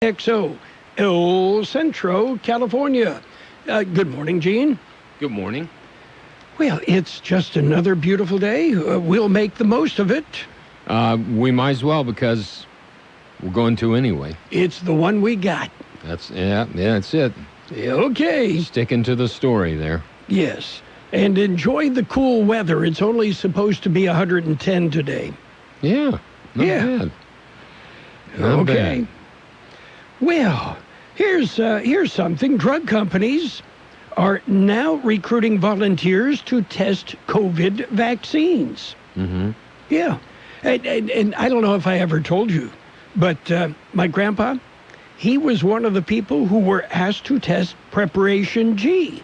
Kxo, El Centro, California. Good morning, Gene. Good morning. Well, it's just another beautiful day. We'll make the most of it. We might as well because we're going to anyway. It's the one we got. That's it. Okay. Sticking to the story there. Yes. And enjoy the cool weather. It's only supposed to be 110 today. Yeah. Not bad. Not okay. bad. Well, here's something. Drug companies are now recruiting volunteers to test COVID vaccines. Mm-hmm. Yeah. And I don't know if I ever told you, but my grandpa, he was one of the people who were asked to test Preparation G.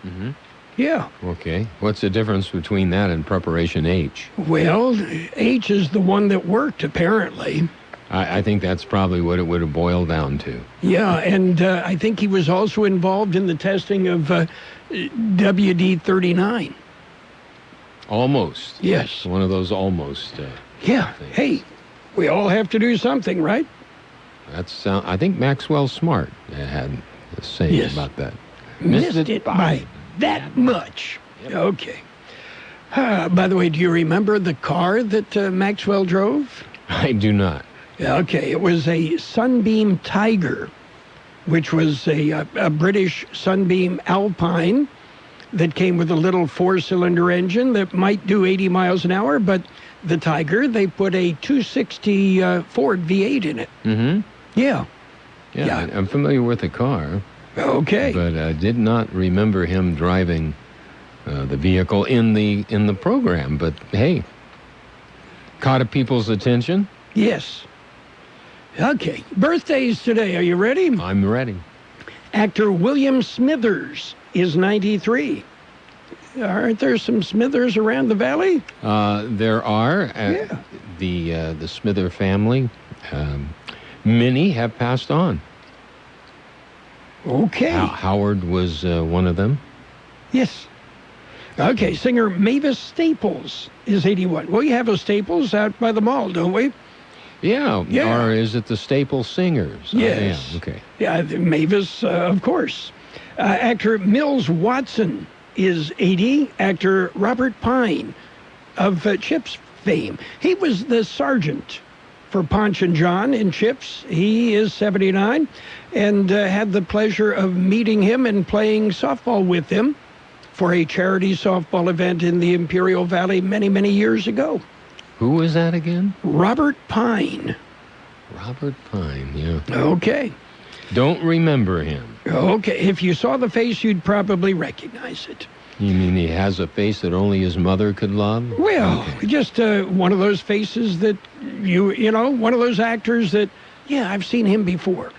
Mm-hmm. Yeah. Okay. What's the difference between that and Preparation H? Well, H is the one that worked, apparently. I think that's probably what it would have boiled down to. Yeah, and I think he was also involved in the testing of WD-39. Almost. Yes. One of those almost yeah. things. Hey, we all have to do something, right? I think Maxwell Smart had a saying about that. Missed it by that much. Yep. Okay. By the way, do you remember the car that Maxwell drove? I do not. Okay, it was a Sunbeam Tiger, which was a British Sunbeam Alpine that came with a little four-cylinder engine that might do 80 miles an hour, but the Tiger, they put a 260 Ford V8 in it. Mm-hmm. Yeah. Yeah, I'm familiar with the car. Okay. But I did not remember him driving the vehicle in the program. But hey, caught people's attention. Yes. Okay. Birthdays today. Are you ready? I'm ready. Actor William Smithers is 93. Aren't there some Smithers around the valley? There are. The Smither family. Many have passed on. Okay. Howard was one of them. Yes. Okay, singer Mavis Staples is 81. Well, you have a Staples out by the mall, don't we? Yeah. Or is it the Staples Singers? Yes. Yeah. Okay. Yeah, Mavis, of course. Actor Mills Watson is 80. Actor Robert Pine of Chips fame. He was the sergeant for Ponch and John in Chips. He is 79 and had the pleasure of meeting him and playing softball with him for a charity softball event in the Imperial Valley many, many years ago. Who was that again? Robert Pine. Robert Pine, yeah. Okay. Don't remember him. Okay. If you saw the face, you'd probably recognize it. You mean he has a face that only his mother could love? Well, just one of those faces that you know, one of those actors that, yeah, I've seen him before.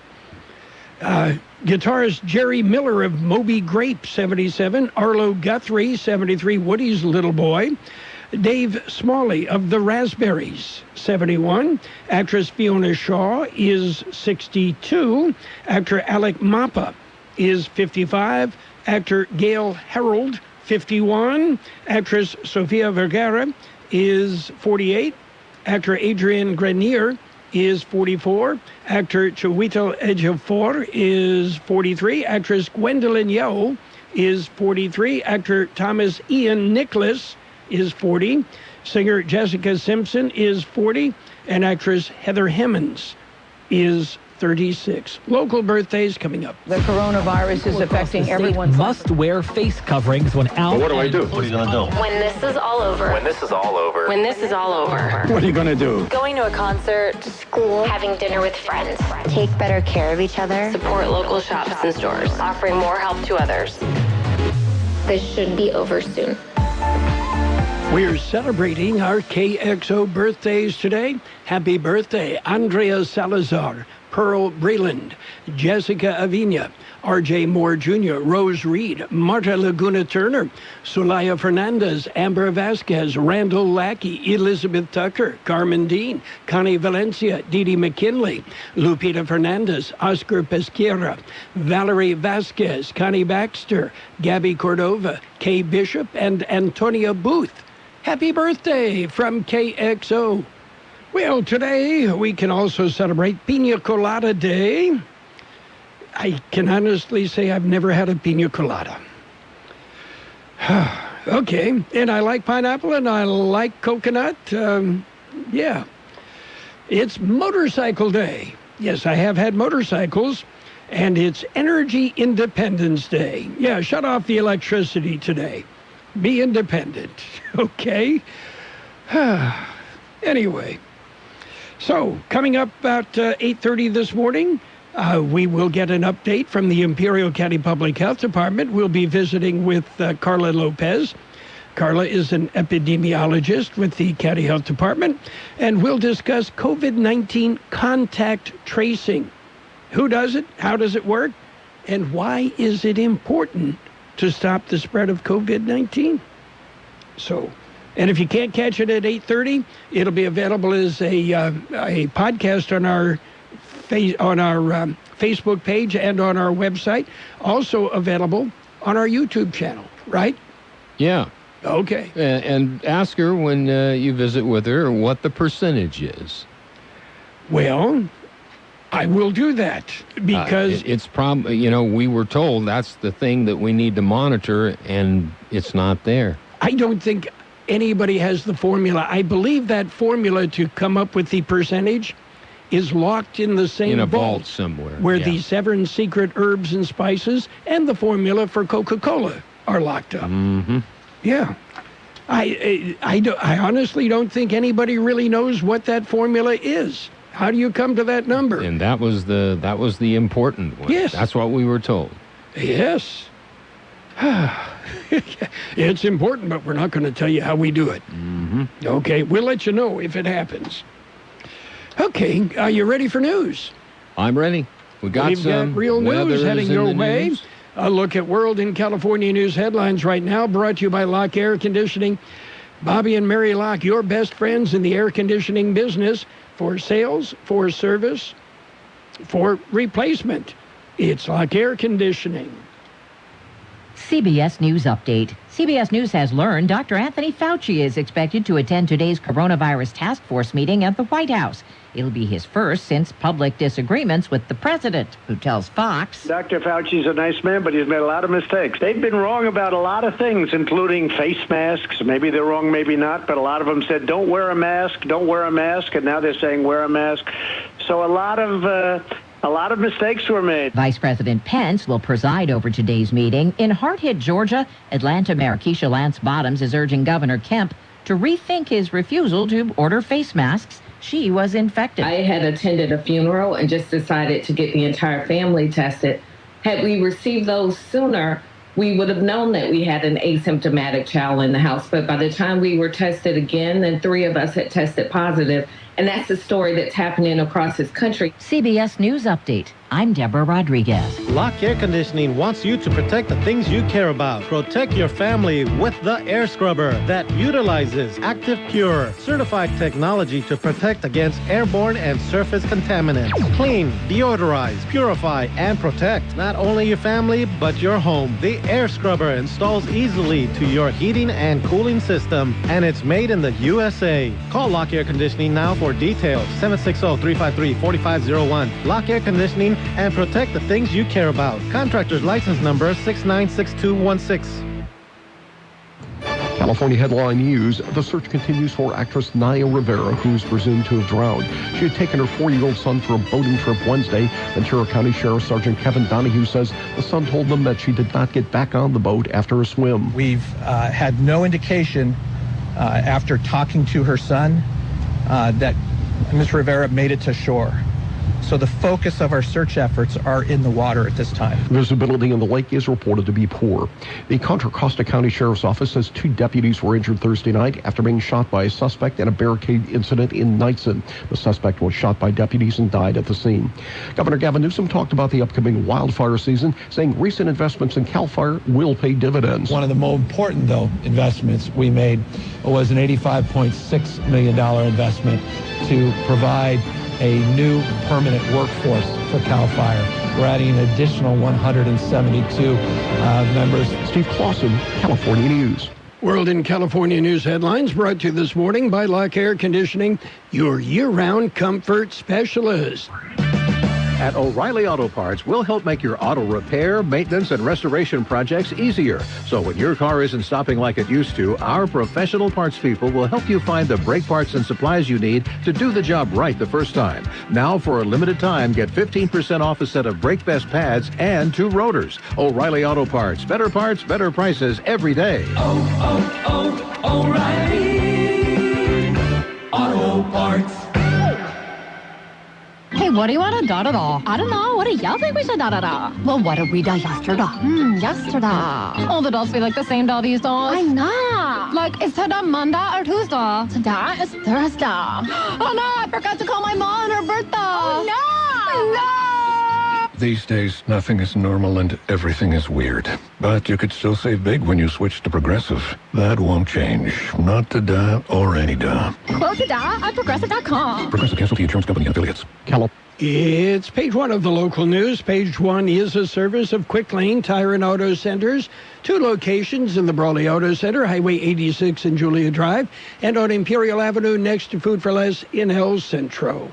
Guitarist Jerry Miller of Moby Grape, 77. Arlo Guthrie, 73, Woody's little boy. Dave Smalley of the Raspberries, 71. Actress Fiona Shaw is 62. Actor Alec Mappa is 55. Actor Gail Harold, 51. Actress Sofia Vergara is 48. Actor Adrian Grenier is 44. Actor Chiwetel Ejiofor is 43. Actress Gwendolyn Yeo is 43. Actor Thomas Ian Nicholas is 40. Singer Jessica Simpson is 40. And actress Heather Hemmons is 36. Local birthdays coming up. The coronavirus is affecting everyone. Must wear face coverings when out. What do I do? What are you going to do? When this is all over. When this is all over. When this is all over. What are you going to do? Going to a concert. School. Having dinner with friends. Take better care of each other. Support local shops and stores. Offering more help to others. This should be over soon. We're celebrating our KXO birthdays today. Happy birthday, Andrea Salazar, Pearl Breland, Jessica Avina, R.J. Moore Jr., Rose Reed, Marta Laguna Turner, Sulaya Fernandez, Amber Vasquez, Randall Lackey, Elizabeth Tucker, Carmen Dean, Connie Valencia, Didi McKinley, Lupita Fernandez, Oscar Pesquera, Valerie Vasquez, Connie Baxter, Gabby Cordova, Kay Bishop, and Antonia Booth. Happy birthday from KXO. Well, today we can also celebrate Pina Colada Day. I can honestly say I've never had a pina colada. Okay, and I like pineapple and I like coconut. Yeah. It's Motorcycle Day. Yes, I have had motorcycles. And it's Energy Independence Day. Yeah, shut off the electricity today. Be independent, okay? Anyway, so coming up about 8:30 this morning, we will get an update from the Imperial County Public Health Department. We'll be visiting with Carla Lopez. Carla is an epidemiologist with the County Health Department, and we'll discuss COVID-19 contact tracing. Who does it? How does it work? And why is it important to stop the spread of COVID-19? So, and if you can't catch it at 8:30, it'll be available as a podcast on our Facebook page and on our website. Also available on our YouTube channel, right? Yeah. Okay. And ask her when you visit with her what the percentage is. Well, I will do that because it's we were told that's the thing that we need to monitor, and it's not there. I don't think anybody has the formula. I believe that formula to come up with the percentage is locked in the same in a vault somewhere, where the 7 secret herbs and spices and the formula for Coca-Cola are locked up. Mm-hmm. Yeah. I honestly don't think anybody really knows what that formula is. How do you come to that number? And that was the important one. Yes. That's what we were told. Yes. It's important, but we're not going to tell you how we do it. Mm-hmm. Okay, we'll let you know if it happens. Okay, are you ready for news? I'm ready. We've got real news heading your way. News. A look at world and California news headlines right now, brought to you by Locke Air Conditioning. Bobby and Mary Locke, your best friends in the air conditioning business, for sales, for service, for replacement. It's Locke Air Conditioning. CBS News Update. CBS News has learned Dr. Anthony Fauci is expected to attend today's coronavirus task force meeting at the White House. It'll be his first since public disagreements with the president, who tells Fox, Dr. Fauci's a nice man, but he's made a lot of mistakes. They've been wrong about a lot of things, including face masks. Maybe they're wrong, maybe not, but a lot of them said, don't wear a mask, and now they're saying wear a mask. So a lot of mistakes were made. Vice President Pence will preside over today's meeting. In hard-hit Georgia, Atlanta Mayor Keisha Lance Bottoms is urging Governor Kemp to rethink his refusal to order face masks. She was infected. I had attended a funeral and just decided to get the entire family tested. Had we received those sooner, we would have known that we had an asymptomatic child in the house. But by the time we were tested again, then 3 of us had tested positive. And that's the story that's happening across this country. CBS News Update. I'm Deborah Rodriguez. Locke Air Conditioning wants you to protect the things you care about. Protect your family with the air scrubber that utilizes Active Pure, certified technology to protect against airborne and surface contaminants. Clean, deodorize, purify, and protect not only your family, but your home. The air scrubber installs easily to your heating and cooling system, and it's made in the USA. Call Locke Air Conditioning now for details. 760-353-4501. Locke Air Conditioning, and protect the things you care about. Contractor's license number 696216. California headline news. The search continues for actress Naya Rivera, who is presumed to have drowned. She had taken her 4-year-old son for a boating trip Wednesday. Ventura County Sheriff Sergeant Kevin Donahue says the son told them that she did not get back on the boat after a swim. We've had no indication after talking to her son that Ms. Rivera made it to shore. So the focus of our search efforts are in the water at this time. Visibility in the lake is reported to be poor. The Contra Costa County Sheriff's Office says 2 deputies were injured Thursday night after being shot by a suspect in a barricade incident in Knightson. The suspect was shot by deputies and died at the scene. Governor Gavin Newsom talked about the upcoming wildfire season, saying recent investments in CAL FIRE will pay dividends. One of the more important, though, investments we made was an $85.6 million investment to provide a new permanent workforce for CAL FIRE. We're adding an additional 172 members. Steve Clausen, California News. World in California news headlines brought to you this morning by Lock Air Conditioning, your year-round comfort specialist. At O'Reilly Auto Parts, we'll help make your auto repair, maintenance, and restoration projects easier. So when your car isn't stopping like it used to, our professional parts people will help you find the brake parts and supplies you need to do the job right the first time. Now, for a limited time, get 15% off a set of Brake Best pads and 2 rotors. O'Reilly Auto Parts. Better parts, better prices every day. O'Reilly Auto Parts. Hey, what do you want to da-da-da? I don't know. What do y'all think we should da-da-da? Well, what did we da yesterday? Yesterday. Oh, the dolls feel like the same doll these days. I know. Like, is today Monday or Tuesday? Today is Thursday. Oh, no, I forgot to call my mom on her birthday. Oh, no. These days, nothing is normal and everything is weird. But you could still save big when you switch to Progressive. That won't change. Not today or any day. Quote today at Progressive.com. Progressive Casualty Insurance Company and affiliates. Carroll. It's page 1 of the local news. Page 1 is a service of Quick Lane Tire and Auto Centers. 2 locations in the Brawley Auto Center, Highway 86 and Julia Drive, and on Imperial Avenue next to Food for Less in El Centro.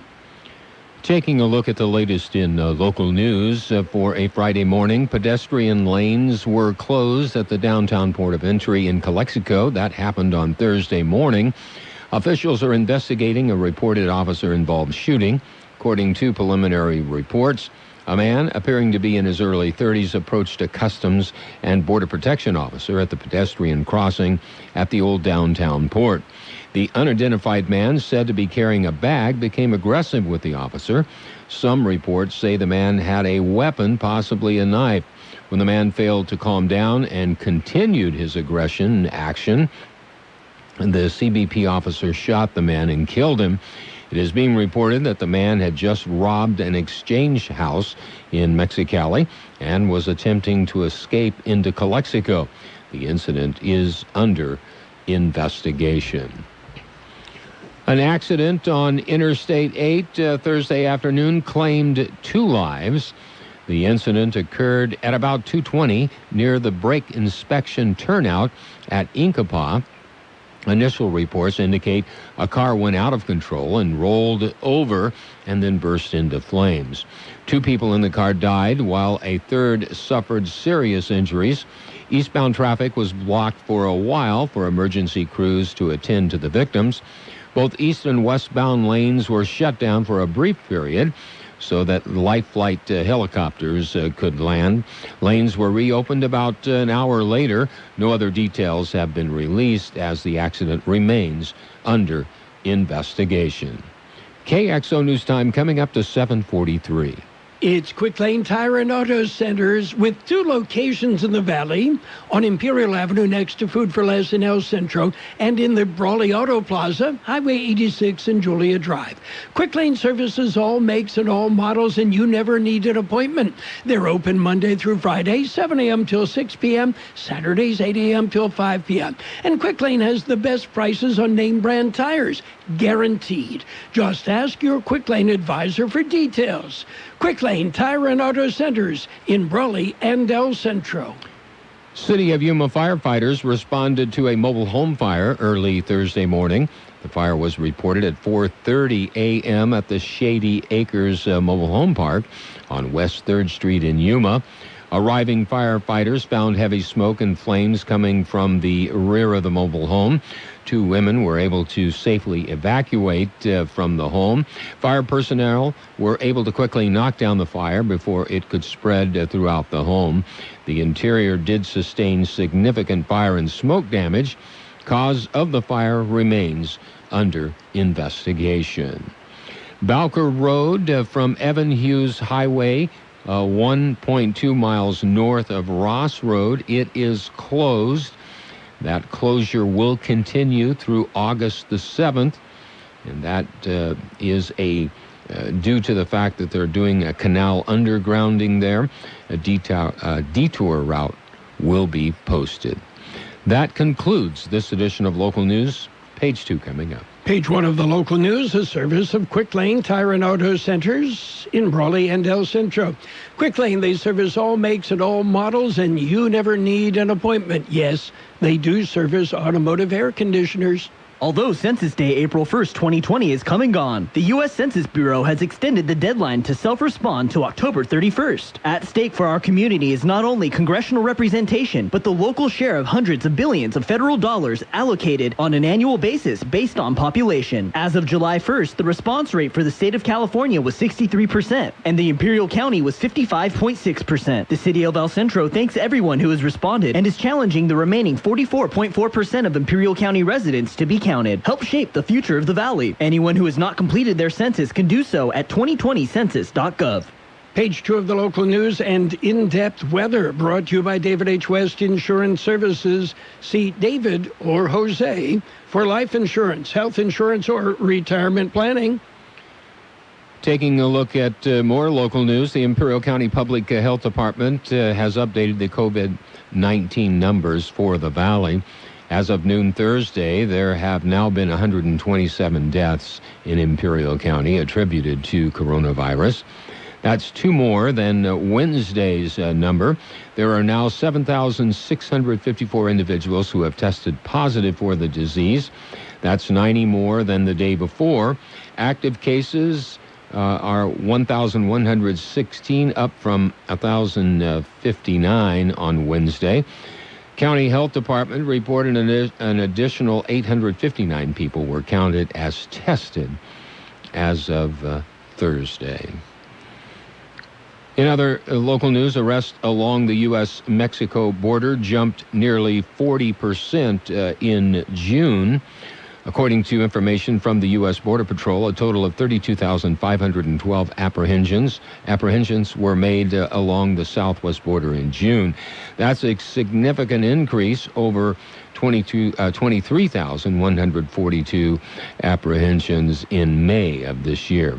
Taking a look at the latest in local news for a Friday morning, pedestrian lanes were closed at the downtown port of entry in Calexico. That happened on Thursday morning. Officials are investigating a reported officer-involved shooting. According to preliminary reports, a man appearing to be in his early 30s approached a Customs and Border Protection officer at the pedestrian crossing at the old downtown port. The unidentified man, said to be carrying a bag, became aggressive with the officer. Some reports say the man had a weapon, possibly a knife. When the man failed to calm down and continued his aggression action, the CBP officer shot the man and killed him. It is being reported that the man had just robbed an exchange house in Mexicali and was attempting to escape into Calexico. The incident is under investigation. An accident on Interstate 8 Thursday afternoon claimed 2 lives. The incident occurred at about 2:20 near the brake inspection turnout at Incapah. Initial reports indicate a car went out of control and rolled over and then burst into flames. 2 people in the car died, while a third suffered serious injuries. Eastbound traffic was blocked for a while for emergency crews to attend to the victims. Both east and westbound lanes were shut down for a brief period so that light flight helicopters could land. Lanes were reopened about an hour later. No other details have been released as the accident remains under investigation. KXO News Time coming up to 7:43. It's Quick Lane Tire and Auto Centers with 2 locations in the Valley, on Imperial Avenue next to Food for Less in El Centro, and in the Brawley Auto Plaza, Highway 86 and Julia Drive. Quick Lane services all makes and all models, and you never need an appointment. They're open Monday through Friday, 7 a.m. till 6 p.m., Saturdays 8 a.m. till 5 p.m. And Quick Lane has the best prices on name brand tires, guaranteed. Just ask your Quick Lane advisor for details. Quick Lane Tire and Auto Centers in Brawley and El Centro. City of Yuma firefighters responded to a mobile home fire early Thursday morning. The fire was reported at 4:30 a.m. at the Shady Acres Mobile Home Park on West 3rd Street in Yuma. Arriving firefighters found heavy smoke and flames coming from the rear of the mobile home. 2 women were able to safely evacuate from the home. Fire personnel were able to quickly knock down the fire before it could spread throughout the home. The interior did sustain significant fire and smoke damage. Cause of the fire remains under investigation. Bowker Road from Evan Hughes Highway, 1.2 miles north of Ross Road, it is closed. That closure will continue through August the 7th, and that is due to the fact that they're doing a canal undergrounding there. A detour route will be posted. That concludes this edition of Local News. Page 2 coming up. Page 1 of the local news, a service of Quick Lane Tire and Auto Centers in Brawley and El Centro. Quick Lane, they service all makes and all models, and you never need an appointment. Yes, they do service automotive air conditioners. Although Census Day, April 1st, 2020 is come and gone, the U.S. Census Bureau has extended the deadline to self-respond to October 31st. At stake for our community is not only congressional representation, but the local share of hundreds of billions of federal dollars allocated on an annual basis based on population. As of July 1st, the response rate for the state of California was 63%, and the Imperial County was 55.6%. The city of El Centro thanks everyone who has responded and is challenging the remaining 44.4% of Imperial County residents to be counted. Help shape the future of the valley. Anyone who has not completed their census can do so at 2020census.gov. Page 2 of the local news and in-depth weather brought to you by David H. West Insurance Services. See David or Jose for life insurance, health insurance, or retirement planning. Taking a look at more local news, the Imperial County Public Health Department has updated the COVID-19 numbers for the valley. As of noon Thursday, there have now been 127 deaths in Imperial County attributed to coronavirus. That's 2 more than Wednesday's number. There are now 7,654 individuals who have tested positive for the disease. That's 90 more than the day before. Active cases are 1,116, up from 1,059 on Wednesday. County Health Department reported an additional 859 people were counted as tested as of Thursday. In other local news, arrests along the U.S.-Mexico border jumped nearly 40% in June. According to information from the U.S. Border Patrol, a total of 32,512 apprehensions were made along the southwest border in June. That's a significant increase over 23,142 apprehensions in May of this year.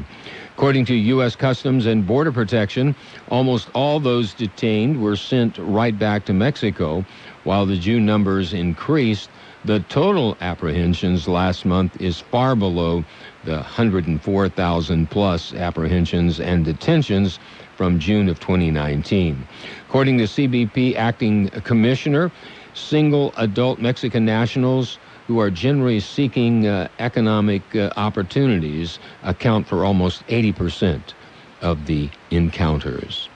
According to U.S. Customs and Border Protection, almost all those detained were sent right back to Mexico. While the June numbers increased, the total apprehensions last month is far below the 104,000 plus apprehensions and detentions from June of 2019. According to CBP Acting Commissioner, single adult Mexican nationals who are generally seeking economic opportunities account for almost 80% of the encounters.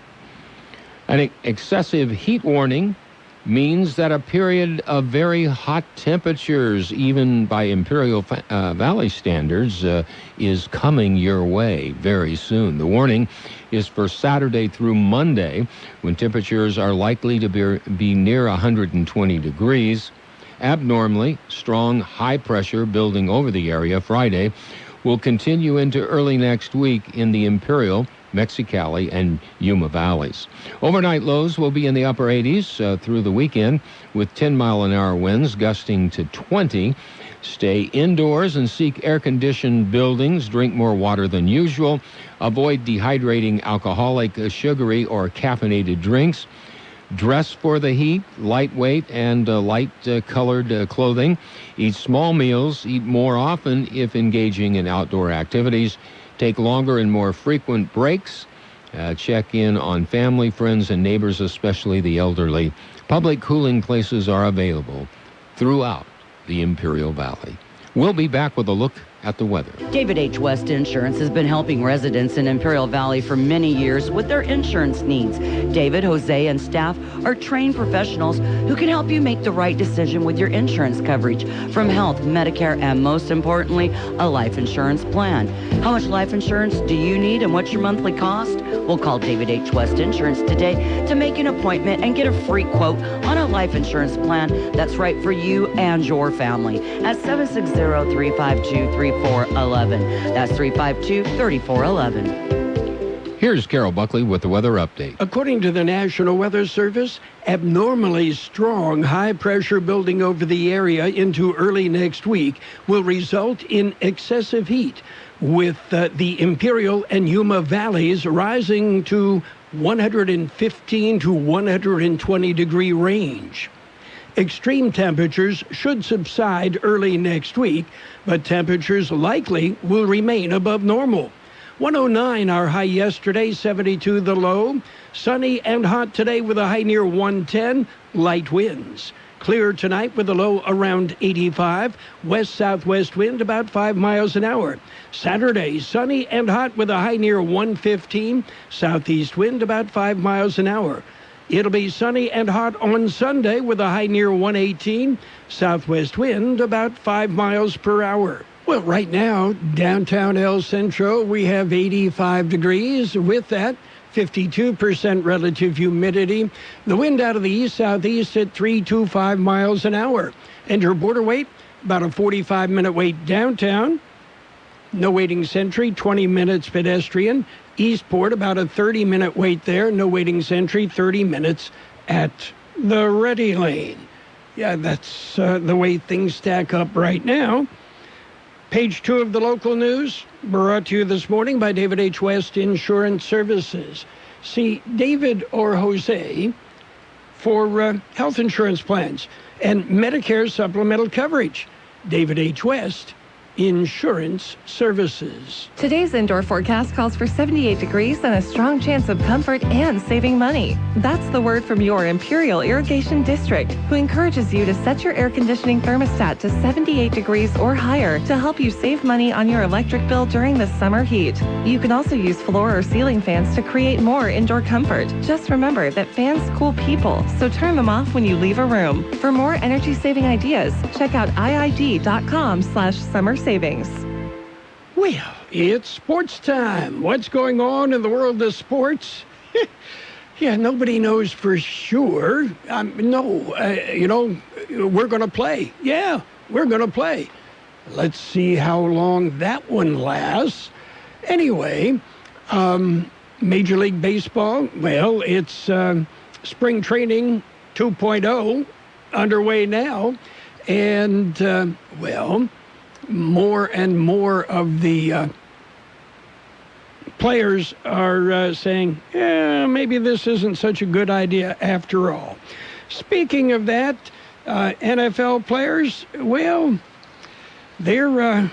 An excessive heat warning means that a period of very hot temperatures, even by Imperial Valley standards, is coming your way very soon. The warning is for Saturday through Monday, when temperatures are likely to be near 120 degrees. Abnormally strong high pressure building over the area Friday will continue into early next week in the Imperial, Mexicali, and Yuma valleys. Overnight lows will be in the upper 80s through the weekend, with 10-mile-an-hour winds gusting to 20. Stay indoors and seek air-conditioned buildings. Drink more water than usual. Avoid dehydrating alcoholic, sugary, or caffeinated drinks. Dress for the heat, lightweight and light-colored clothing. Eat small meals. Eat more often if engaging in outdoor activities. Take longer and more frequent breaks. Check in on family, friends, and neighbors, especially the elderly. Public cooling places are available throughout the Imperial Valley. We'll be back with a look at the weather. David H. West Insurance has been helping residents in Imperial Valley for many years with their insurance needs. David, Jose, and staff are trained professionals who can help you make the right decision with your insurance coverage, from health, Medicare, and most importantly, a life insurance plan. How much life insurance do you need and what's your monthly cost? We'll call David H. West Insurance today to make an appointment and get a free quote on a life insurance plan that's right for you and your family at 760-352-3411. That's 352-3411. Here's Carroll Buckley with the weather update. According to the National Weather Service, abnormally strong high pressure building over the area into early next week will result in excessive heat, with the Imperial and Yuma valleys rising to 115 to 120 degree range. Extreme temperatures should subside early next week, but temperatures likely will remain above normal. 109 our high yesterday, 72 the low. Sunny and hot today with a high near 110, light winds. Clear tonight with a low around 85, west-southwest wind about 5 miles an hour. Saturday, sunny and hot with a high near 115, southeast wind about 5 miles an hour. It'll be sunny and hot on Sunday with a high near 118, southwest wind about 5 miles per hour. Well, right now, downtown El Centro, we have 85 degrees. With that, 52% relative humidity. The wind out of the east-southeast at 325 miles an hour. And your border wait, about a 45-minute wait downtown. No waiting sentry, 20 minutes pedestrian. Eastport, about a 30-minute wait there. No waiting sentry, 30 minutes at the ready lane. Yeah, that's the way things stack up right now. Page 2 of the local news, brought to you this morning by David H. West Insurance Services. See David or Jose for health insurance plans and Medicare supplemental coverage. David H. West Insurance Services. Today's indoor forecast calls for 78 degrees and a strong chance of comfort and saving money. That's the word from your Imperial Irrigation District, who encourages you to set your air conditioning thermostat to 78 degrees or higher to help you save money on your electric bill during the summer heat. You can also use floor or ceiling fans to create more indoor comfort. Just remember that fans cool people, so turn them off when you leave a room. For more energy-saving ideas, check out iid.com/summer savings. Well, it's sports time. What's going on in the world of sports? Yeah, nobody knows for sure. We're going to play. Yeah, we're going to play. Let's see how long that one lasts. Anyway, Major League Baseball, well, it's spring training 2.0 underway now. And, more and more of the players are saying, maybe this isn't such a good idea after all. Speaking of that, NFL players, well, they're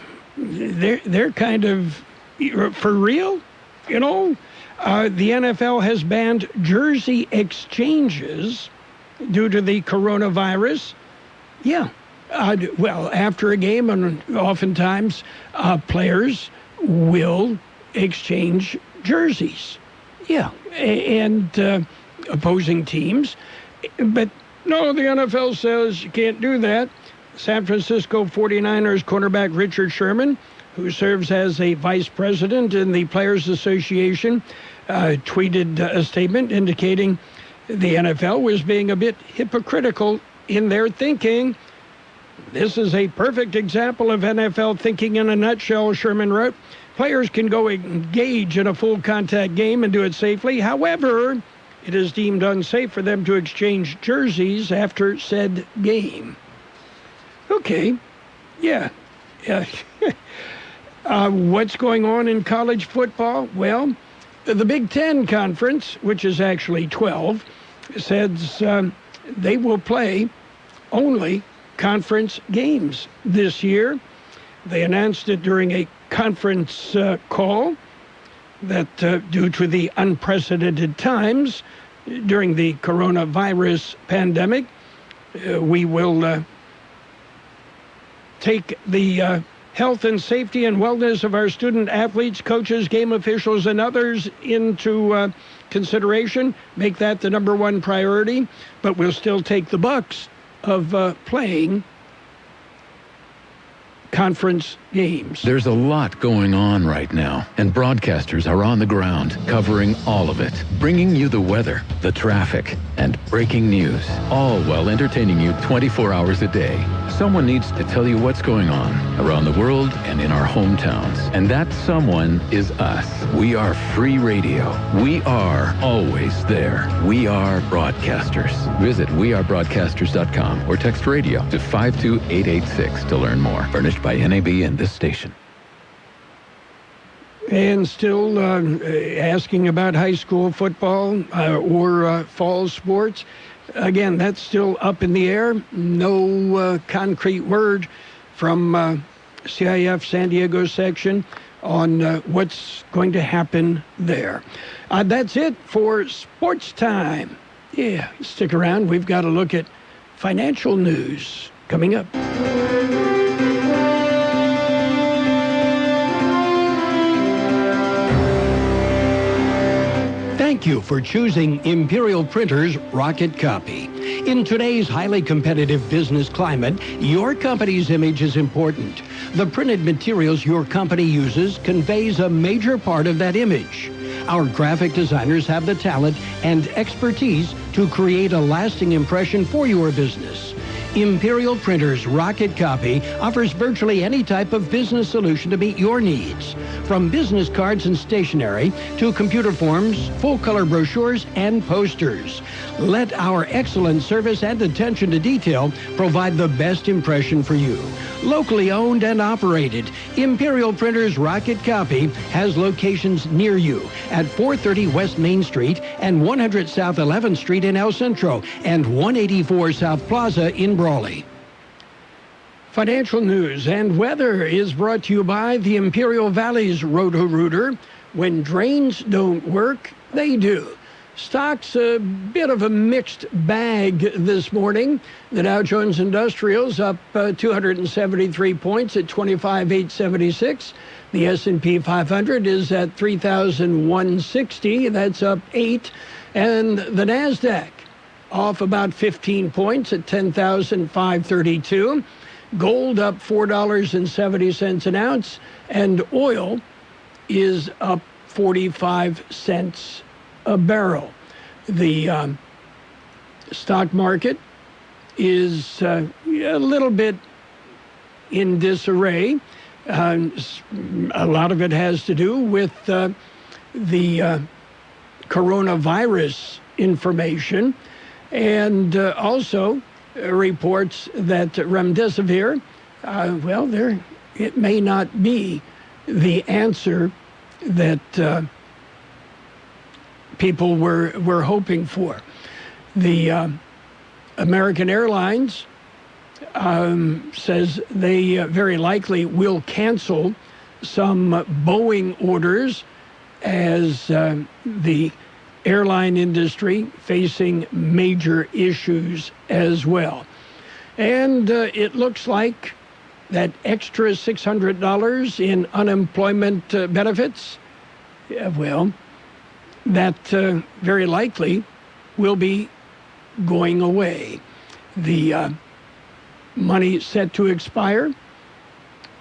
kind of for real, you know. The NFL has banned jersey exchanges due to the coronavirus. Yeah. After a game, and oftentimes players will exchange jerseys. Yeah, and opposing teams. But no, the NFL says you can't do that. San Francisco 49ers cornerback Richard Sherman, who serves as a vice president in the Players Association, tweeted a statement indicating the NFL was being a bit hypocritical in their thinking. This is a perfect example of NFL thinking in a nutshell, Sherman wrote. Players can go engage in a full contact game and do it safely. However, it is deemed unsafe for them to exchange jerseys after said game. Okay. Yeah. What's going on in college football? Well, the Big Ten Conference, which is actually 12, says they will play only conference games this year. They announced it during a conference call that due to the unprecedented times during the coronavirus pandemic, we will take the health and safety and wellness of our student athletes, coaches, game officials, and others into consideration, make that the number one priority, but we'll still take the bucks of playing conference games. There's a lot going on right now, and broadcasters are on the ground covering all of it, bringing you the weather, the traffic, and breaking news, all while entertaining you 24 hours a day. Someone needs to tell you what's going on around the world and in our hometowns, and that someone is us. We are free radio. We are always there. We are broadcasters. Visit wearebroadcasters.com or text radio to 52886 to learn more. Furnished by NAB and this station. And still asking about high school football or fall sports. Again, that's still up in the air. No concrete word from CIF San Diego section on what's going to happen there. That's it for sports time. Yeah, stick around. We've got to look at financial news coming up. Thank you for choosing Imperial Printers Rocket Copy. In today's highly competitive business climate, your company's image is important. The printed materials your company uses conveys a major part of that image. Our graphic designers have the talent and expertise to create a lasting impression for your business. Imperial Printers Rocket Copy offers virtually any type of business solution to meet your needs. From business cards and stationery to computer forms, full-color brochures, and posters. Let our excellent service and attention to detail provide the best impression for you. Locally owned and operated, Imperial Printers Rocket Copy has locations near you at 430 West Main Street and 100 South 11th Street in El Centro and 184 South Plaza in Brawley. Financial news and weather is brought to you by the Imperial Valley's Roto-Rooter. When drains don't work, they do. Stocks a bit of a mixed bag this morning. The Dow Jones Industrial's up 273 points at 25,876. The S&P 500 is at 3,160. That's up 8. And the NASDAQ off about 15 points at 10,532. Gold up $4.70 an ounce, and oil is up 45 cents a barrel. The stock market is a little bit in disarray. A lot of it has to do with the coronavirus information, and also reports that remdesivir, it may not be the answer that people were hoping for. The American Airlines says they very likely will cancel some Boeing orders as the airline industry facing major issues as well. And it looks like that extra $600 in unemployment benefits, that very likely will be going away. The money set to expire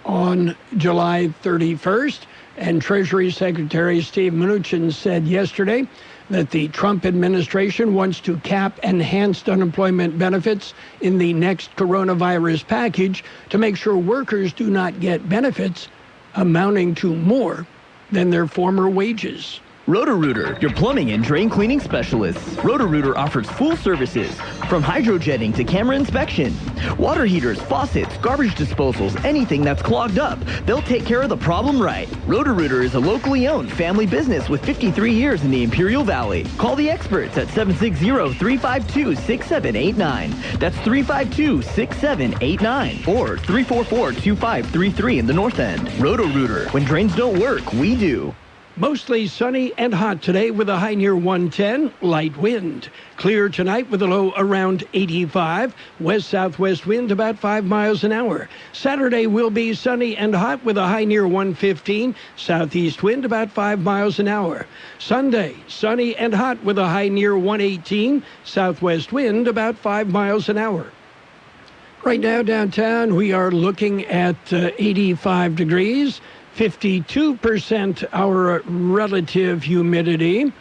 on July 31st, and Treasury Secretary Steve Mnuchin said yesterday that the Trump administration wants to cap enhanced unemployment benefits in the next coronavirus package to make sure workers do not get benefits amounting to more than their former wages. Roto-Rooter, your plumbing and drain cleaning specialists. Roto-Rooter offers full services, from hydrojetting to camera inspection. Water heaters, faucets, garbage disposals, anything that's clogged up. They'll take care of the problem right. Roto-Rooter is a locally owned family business with 53 years in the Imperial Valley. Call the experts at 760-352-6789. That's 352-6789 or 344-2533 in the North End. Roto-Rooter. When drains don't work, we do. Mostly sunny and hot today with a high near 110, light wind. Clear tonight with a low around 85, west-southwest wind about 5 miles an hour. Saturday will be sunny and hot with a high near 115, southeast wind about 5 miles an hour. Sunday, sunny and hot with a high near 118, southwest wind about 5 miles an hour. Right now downtown we are looking at 85 degrees. 52% our relative humidity,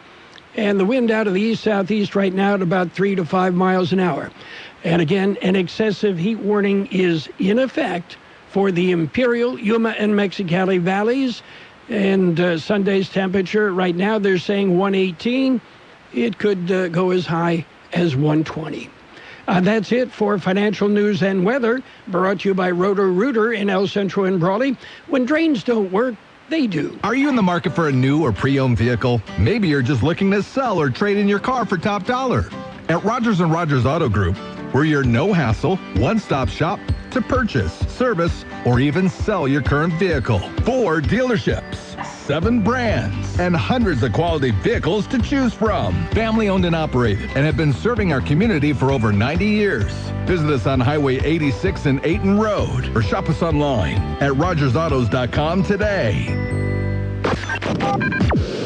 and the wind out of the east-southeast right now at about 3 to 5 miles an hour. And again, an excessive heat warning is in effect for the Imperial, Yuma, and Mexicali valleys. And Sunday's temperature right now, they're saying 118. It could go as high as 120. That's it for financial news and weather, brought to you by Roto-Rooter in El Centro and Brawley. When drains don't work, they do. Are you in the market for a new or pre-owned vehicle? Maybe you're just looking to sell or trade in your car for top dollar. At Rogers & Rogers Auto Group, we're your no-hassle, one-stop shop to purchase, service, or even sell your current vehicle. 4 dealerships, 7 brands, and hundreds of quality vehicles to choose from. Family-owned and operated, and have been serving our community for over 90 years. Visit us on Highway 86 and Ayton Road, or shop us online at rogersautos.com today.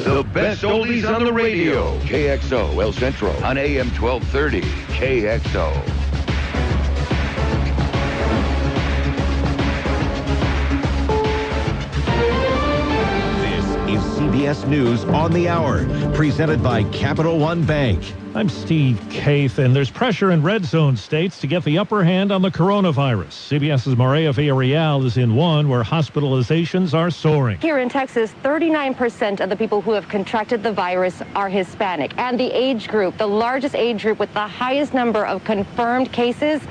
The best oldies on the radio. KXO El Centro on AM 1230. KXO. This is CBS News on the Hour, presented by Capital One Bank. I'm Steve Kaith, and there's pressure in red zone states to get the upper hand on the coronavirus. CBS's Maria Villarreal is in one where hospitalizations are soaring. Here in Texas, 39% of the people who have contracted the virus are Hispanic. And the age group, the largest age group with the highest number of confirmed cases,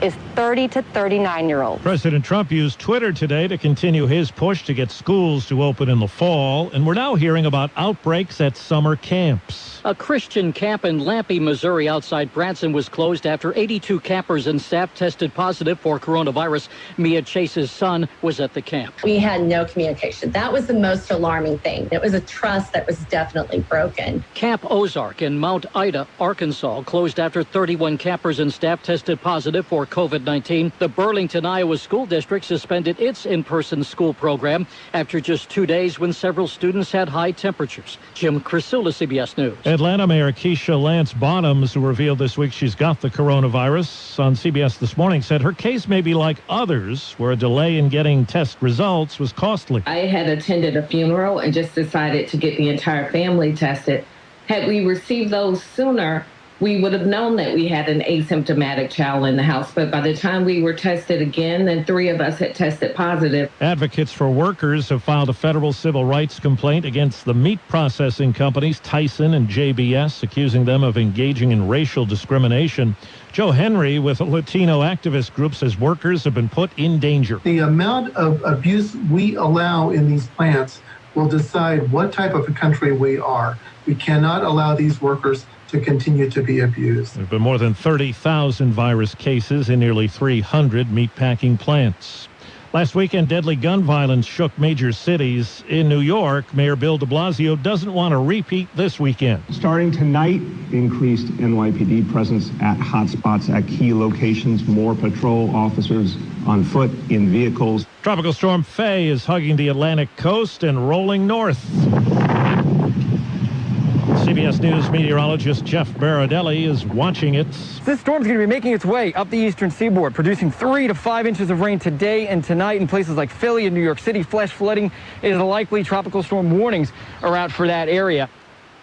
is 30 to 39-year-olds. President Trump used Twitter today to continue his push to get schools to open in the fall, and we're now hearing about outbreaks at summer camps. A Christian camp in Lampe, Missouri, outside Branson, was closed after 82 campers and staff tested positive for coronavirus. Mia Chase's son was at the camp. We had no communication. That was the most alarming thing. It was a trust that was definitely broken. Camp Ozark in Mount Ida, Arkansas, closed after 31 campers and staff tested positive for COVID-19. The Burlington, Iowa School District suspended its in-person school program after just 2 days when several students had high temperatures. Jim Crisula, CBS News. Atlanta Mayor Keisha Lance Bottoms, who revealed this week she's got the coronavirus, on CBS This Morning, said her case may be like others, where a delay in getting test results was costly. I had attended a funeral and just decided to get the entire family tested. Had we received those sooner, we would have known that we had an asymptomatic child in the house. But by the time we were tested again, then 3 of us had tested positive. Advocates for workers have filed a federal civil rights complaint against the meat processing companies Tyson and JBS, accusing them of engaging in racial discrimination. Joe Henry with a Latino activist group says workers have been put in danger. The amount of abuse we allow in these plants will decide what type of a country we are. We cannot allow these workers to continue to be abused. There have been more than 30,000 virus cases in nearly 300 meatpacking plants. Last weekend, deadly gun violence shook major cities. In New York, Mayor Bill de Blasio doesn't want a repeat this weekend. Starting tonight, increased NYPD presence at hotspots at key locations, more patrol officers on foot, in vehicles. Tropical storm Faye is hugging the Atlantic coast and rolling north. CBS News meteorologist Jeff Baradelli is watching it. This storm's going to be making its way up the eastern seaboard, producing 3 to 5 inches of rain today and tonight in places like Philly and New York City. Flash flooding is likely. Tropical storm warnings are out for that area.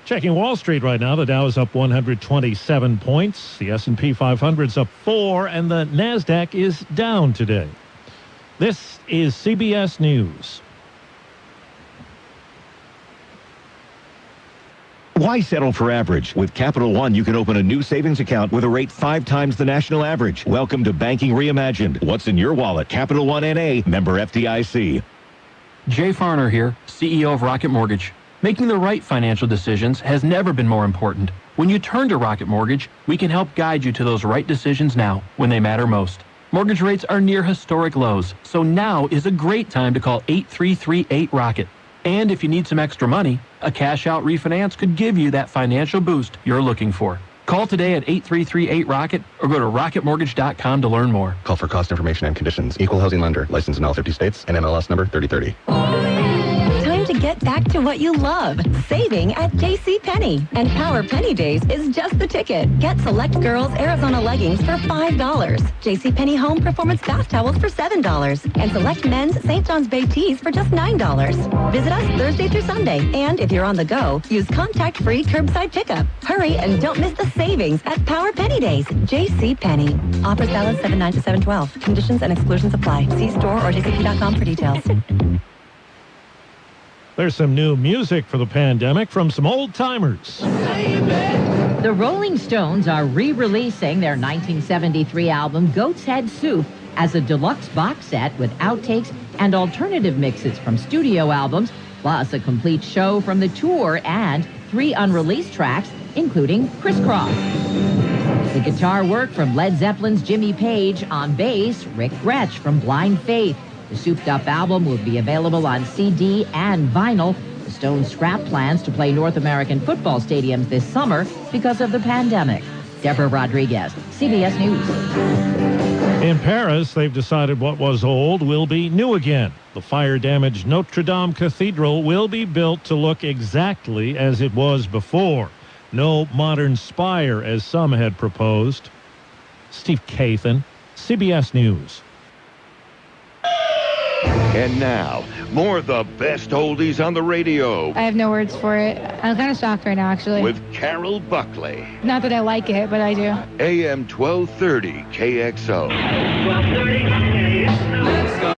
Checking Wall Street right now, the Dow is up 127 points. The S&P 500 is up 4, and the NASDAQ is down today. This is CBS News. Why settle for average? With Capital One, you can open a new savings account with a rate 5 times the national average. Welcome to Banking Reimagined. What's in your wallet? Capital One N.A., member FDIC. Jay Farner here, CEO of Rocket Mortgage. Making the right financial decisions has never been more important. When you turn to Rocket Mortgage, we can help guide you to those right decisions now, when they matter most. Mortgage rates are near historic lows, so now is a great time to call 8338-ROCKET. And if you need some extra money, a cash-out refinance could give you that financial boost you're looking for. Call today at 8338-ROCKET or go to rocketmortgage.com to learn more. Call for cost information and conditions. Equal housing lender. Licensed in all 50 states and MLS number 3030. Time to get back to what you love. Saving at JCPenney. And Power Penny Days is just the ticket. Get select girls Arizona leggings for $5. JCPenney home performance bath towels for $7. And select men's St. John's Bay tees for just $9. Visit us Thursday through Sunday. And if you're on the go, use contact-free curbside pickup. Hurry and don't miss the savings at Power Penny Days. JCPenney. Offers valid 7/9 to 7/12. Conditions and exclusions apply. See store or jcp.com for details. There's some new music for the pandemic from some old-timers. The Rolling Stones are re-releasing their 1973 album Goat's Head Soup as a deluxe box set with outtakes and alternative mixes from studio albums, plus a complete show from the tour and 3 unreleased tracks, including Crisscross. The guitar work from Led Zeppelin's Jimmy Page, on bass, Rick Gretsch from Blind Faith. The souped-up album will be available on CD and vinyl. The Stones scrap plans to play North American football stadiums this summer because of the pandemic. Deborah Rodriguez, CBS News. In Paris, they've decided what was old will be new again. The fire-damaged Notre Dame Cathedral will be built to look exactly as it was before. No modern spire, as some had proposed. Steve Kathan, CBS News. And now, more of the best oldies on the radio. I have no words for it. I'm kind of shocked right now, actually. With Carroll Buckley. Not that I like it, but I do. AM 1230 KXO. 1230 Let's go.